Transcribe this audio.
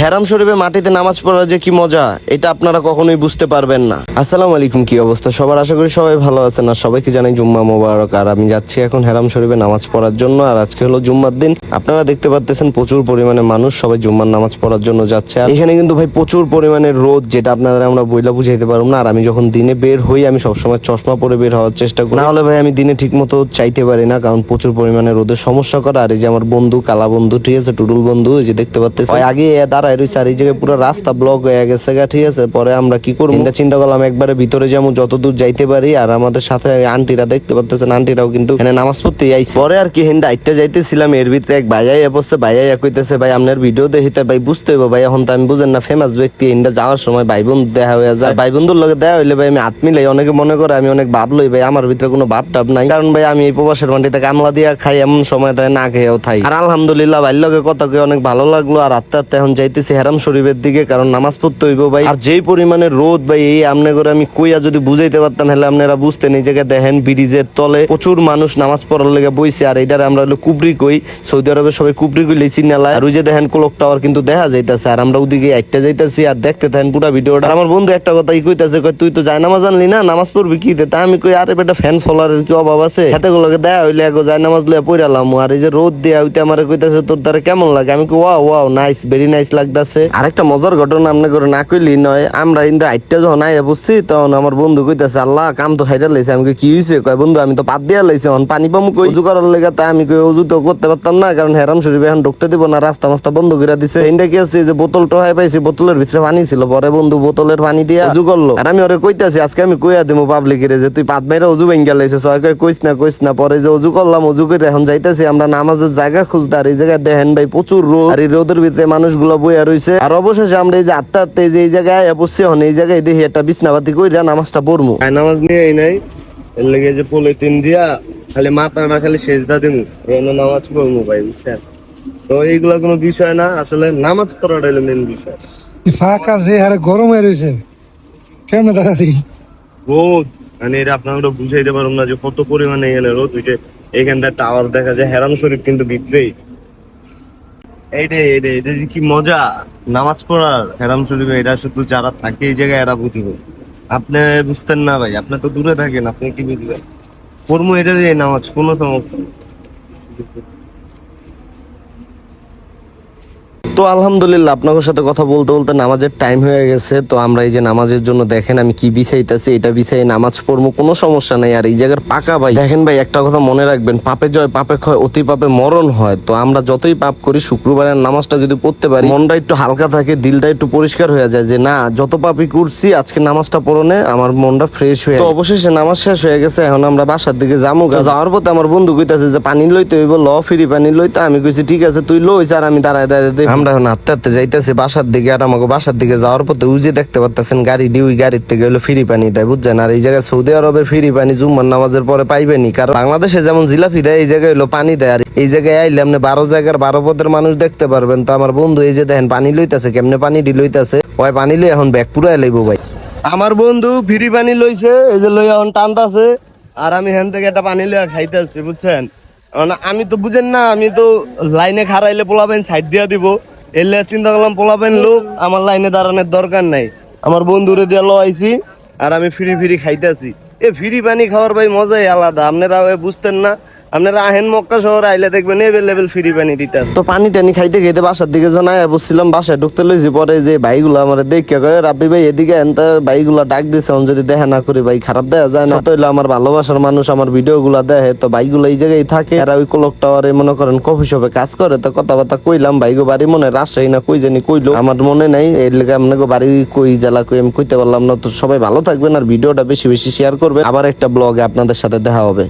হেরাম শরীফে মাটিতে নামাজ পড়ার যে কি মজা, এটা আপনারা কখনোই বুঝতে পারবেন না। আসসালামু আলাইকুম, কি অবস্থা সবার? আশা করি সবাই ভালো আছেন। আর সবাইকে জানাই জুম্মা মোবারক। আর আমি যাচ্ছি এখন হেরাম শরীফে নামাজ পড়ার জন্য। আর আজকে হলো জুম্মার দিন। আপনারা দেখতে পাচ্ছেন প্রচুর পরিমাণে মানুষ সবাই জুম্মার নামাজ পড়ার জন্য যাচ্ছে। আর এখানে কিন্তু ভাই প্রচুর পরিমাণে রোদ, যেটা আপনারা আমরা বইলা বুঝাইতে পারবো না। আর আমি যখন দিনে বের হই, আমি সবসময় চশমা পরে বের হওয়ার চেষ্টা করি, না হলে ভাই আমি দিনে ঠিক মতো চাইতে পারি না, কারণ প্রচুর পরিমাণে রোদের সমস্যা করে। আর এই যে আমার বন্ধু কালা বন্ধু, ঠিক আছে, টুটুল বন্ধু, এই যে দেখতে পাচ্ছেন আগে দাঁড়ায় রয়েছে। আর এই জায়গায় পুরো রাস্তা ব্লক হয়ে গেছে গা, ঠিক আছে। পরে আমরা কি করবো চিন্তা করলাম একবারে ভিতরে যেমন যত দূর যাইতে পারি। আর আমাদের সাথে আন্টিরা দেখতে পাচ্ছেন, আন্টিরাও কিন্তু এখানে নামাজ পড়তে আইছে। পরে আর কি হিন্দা আইটা যাইতেছিলাম, এর ভিতরে এক ভাইয়াই বসছে। ভাইয়াই কইতেছে, ভাই আপনার ভিডিও দেখিতে ভাই বুঝতে হইব ভাই, এখন তো আমি বুঝেন না ফেমাস ব্যক্তি, হিন্দা যাওয়ার সময় ভাই বন্ধু দেখা হয়ে যায়। ভাই বন্ধুর লগে দেখা হইলে ভাই আমি হাত মিলাই, অনেকে মনে করে আমি অনেক ভাব লই। ভাই আমার ভিতরে কোনো ভাব টাব নাই, কারণ ভাই আমি এই প্রবাসের মাটিতে কামলা দিয়া খাই, এমন সময় তাই না খেয়েও থাই। আর আলহামদুলিল্লাহ ভাইয়ের লগে কথা কয়ে অনেক ভালো লাগলো। আর আস্তে আস্তে এখন যাইতেছি হেরাম শরীফের দিকে, কারণ নামাজ পড়তে হইব ভাই। আর যেই পরিমাণে রোদ ভাই, এই আমনে করে আমি কইয়া যদি বুঝাইতে পারতাম হলে আপনারা বুঝতেন। এই জায়গায় দেখেন ব্রিজের তলে প্রচুর মানুষ নামাজ পড়ার লেগে বইছে। আর এইটার আমরা হলো কুবরি কই, সৌদি আরবে সবাই কুবরি কই লেছি নেলায়। আর ওই যে দেখেন ক্লক টাওয়ার কিন্তু দেখা যাইতেছে। আর আমরা ওদিকে একটা যাইতেছি, আর দেখতে থাকেন পুরো ভিডিওটা। আমার বন্ধু একটা কথাই কইতাছে, কই তুই তো যায় নামাজ আনলি না, নামাজ পড়বি কি? তা আমি কই আরে বেটা ফ্যান ফলোয়ারের কি অভাব আছে, হাতে গুলোকে দেয়া হইলে এগো যায় নামাজ লইয়া পড়ালাম। আর এই যে রোদ দেয়া হইতে আমার কইতাছে তোর দ্বারা কেমন লাগে? আমি কই wow wow nice, very nice লাগতাছে। আরেকটা মজার ঘটনা আপনি করে না কইলি নয়, আমরা কিন্তু আইটা যখন আইয়া বসছি তখন আমার বন্ধু কইতাছে আল্লাহ কাম তো খাইটা লাইছে। আমি কই কি হইছে? কয় বন্ধু আমি তো পাত দিয়া লাইছে, এখন পানি পামু কই? উজু করার লেগে। তা আমি কই উজু তো করতে পারতাম না, কারণ হেরাম শরীফ এখন ঢুকতে দিব না, রাস্তা মাস্তা বন্ধ করে দিছে। এইটা কি আছে যে বোতল টোহাই পাইছি, বোতলের ভিতরে পানি ছিল। পরে বন্ধু বোতলের পানি দিয়া উজু করলো। আর আমি ওরে কইতাছি আজকে আমি কইয়া দিমু পাবলিকের যে তুই পাত বাইরে উজু ভেঙ্গা লাইছে। সবাই কই কইস না কইস না। পরে যে উজু করলাম, উজু করে এখন যাইতাছি আমরা নামাজের জায়গা খুঁজতে। আর এই জায়গায় দেখেন ভাই প্রচুর রোদ, আর এই রোদের ভিতরে মানুষগুলো বইয়া রইছে। আর অবশেষে আমরা এই যে আত্মা আত্মা এই যে এই জায়গায় বসছি, এখন এই জায়গায় দেখি একটা বিছনাবাতি কইরা নামাজটা পড়মু। নামাজ নিয়ে এই নাই, এর লেগে যে পলিথিন দিয়া খালি মাথাটা খালি সেজদা দিমু, এই নামাজ পড়মু ভাই, বুঝছেন? তো এইগুলা কোনো বিষয় না, আসলে নামাজ পড়াটা হলো মেন বিষয়। ফাঁকা যে হারে গরম হয়ে রয়েছে কেমন দাঁড়াবি রোদ, মানে এটা আপনারা বুঝাইতে পারবো না যে কত পরিমাণে এখানে রোদ। ওই যে এখানটা টাওয়ার দেখা যায়, হেরাম শরীফ কিন্তু ভিতরেই। এইটাই এইটাই এটা যে কি মজা নামাজ পড়ার হেরাম শরীফে, এটা শুধু যারা থাকে এই জায়গায় এরা বুঝবে। আপনি বুঝতেন না ভাই, আপনি তো দূরে থাকেন, আপনি কি বুঝবেন? পড়মু এটা দিয়ে নামাজ, কোনো সমস্যা নেই। তো আলহামদুলিল্লাহ আপনাদের সাথে কথা বলতে বলতে নামাজের টাইম হয়ে গেছে। তো আমরা এই যে নামাজের জন্য দেখেন আমি কি বিছাইতেছি, এটা বিছাই নামাজ পড়বো, কোনো সমস্যা নাই। আর এই জায়গার পাকা ভাই দেখেন ভাই, একটা কথা মনে রাখবেন, পাপে জয় পাপে ক্ষয়, অতি পাপে মরণ হয়। তো আমরা যতই পাপ করি শুক্রবারের নামাজটা যদি পড়তে পারি, মনটা একটু হালকা থাকে, দিলটা একটু পরিষ্কার হয়ে যায়, যে না যত পাপই করছি আজকে নামাজটা পড়নে আমার মনটা ফ্রেশ হয়ে। তো অবশেষে নামাজ শেষ হয়ে গেছে, এখন আমরা বাসার দিকে যাবো। যাওয়ার পথে আমার বন্ধু কইতাছে যে পানি লইতে হইব, ল ফ্রি পানি লইতে। আমি কইছি ঠিক আছে তুই লইছ, আর আমি দাঁড়ায় দাঁড়ায় আমরা এখন হাঁটতে হাঁটতে যাইতেছি বাসার দিকে। আর আমাকে বাসার দিকে যাওয়ার পথে ওই যে দেখতে পাচ্ছেন গাড়ি দিয়ে, ওই গাড়ির থেকে হলো ফ্রি পানি দেয়, বুঝছেন? আর এই জায়গায় সৌদি আরবে ফ্রি পানি জুম্মার নামাজের পরে পাইবেনি, কারণ বাংলাদেশে যেমন জিলাপি দেয় এই জায়গায় হলো পানি দেয়। আর এই জায়গায় আইলে আপনি 12 জায়গার 12 পদের মানুষ দেখতে পারবেন। তো আমার বন্ধু এই যে দেখেন পানি লইতেছে, কেমনে পানি ডি লইতেছে, ওই পানি লই এখন ব্যাগ পুরাই লাইবো ভাই। আমার বন্ধু ফ্রি পানি লইছে, এই যে লই এখন টানতাছে। আর আমি হেন থেকে একটা পানি লইয়া খাইতেছি, বুঝছেন? আমি তো বুঝেন না, আমি তো লাইনে খারাইলে পোলাবেন সাইড দিয়া দিব, এলে চিন্তা করলাম পোলাবেন লোক, আমার লাইনে দাঁড়ানোর দরকার নাই। আমার বন্ধুরে দিয়ে লইছি, আর আমি ফ্রি ফ্রি খাইতেছি। এ ফ্রি পানি খাওয়ার ভাই মজাই আলাদা, আপনারা বুঝতেন না। আপনারা আহেন মক্কা শহরে আইলে দেখবেন এভেলেবেল ফ্রি পানি দিতে। তো পানি টানি খাইতে খাইতে বাসার দিকে জানাই বসছিলাম, বাসায় ঢুকতে লইছি। পরে যে ভাইগুলো আমার দেখে কয়ে রাব্বি ভাই এদিকে এনতে, ভাইগুলা ডাক দিছে, যদি দেখা না করি ভাই খারাপ দেখা যায় না। তো আমার ভালোবাসার মানুষ আমার ভিডিও গুলা দেখে, তো ভাইগুলো এই জায়গায় থাকে। এরা ওই ক্লক টাওয়ারে মনে করেন কফি শপে কাজ করে। তো কথাবার্তা কইলাম, ভাইগো বাড়ি মনে রাজশাহী না কই জানি কইলো, আমার মনে নাই। এর লেগে আপনাকে বাড়ি কই জেলা কই আমি কইতে পারলাম না। তো সবাই ভালো থাকবেন, আর ভিডিওটা বেশি বেশি শেয়ার করবেন। আবার একটা ব্লগে আপনাদের সাথে দেখা হবে।